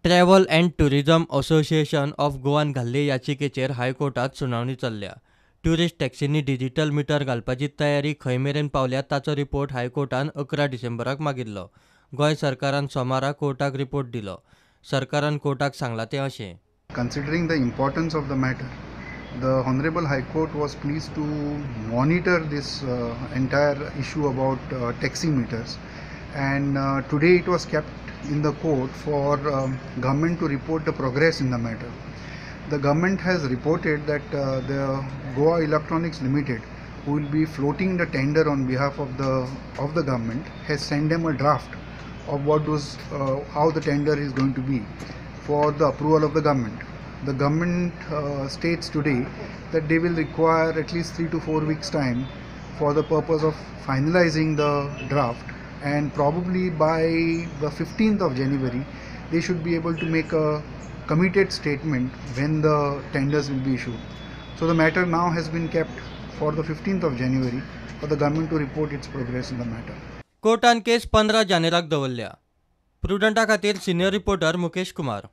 Travel and tourism association of गोवान घाल्ले याचिकेचेर हायकोर्टात सुनावणी चल्ल्या. ट्युरिस्ट टॅक्सींनी डिजिटल मीटर घालपाची तयारी खंय मेरेन पावल्या ताचो रिपोर्ट हायकोर्टान 11 डिसेंबराक मागिल्लो. गोंय सरकारान सोमाराक कोर्टाक रिपोर्ट दिलो. सरकारान कोर्टाक सांगलां तें अशें. Considering the importance of the matter, the Honorable High Court was pleased to monitor this entire issue about taxi meters, and today it was kept in the court for government to report the progress in the matter. The government has reported that the Goa Electronics Limited, who will be floating the tender on behalf of the government, has sent them a draft of how the tender is going to be for the approval of the government. The government states today that they will require at least 3 to 4 weeks time for the purpose of finalizing the draft, and probably by the 15th of January they should be able to make a committed statement when the tenders will be issued. So the matter now has been kept for the 15th of January for the government to report its progress in the matter. कोर्टान case 15 जानेराक दवरल्या. प्रुडंटा खातीर senior reporter Mukesh Kumar.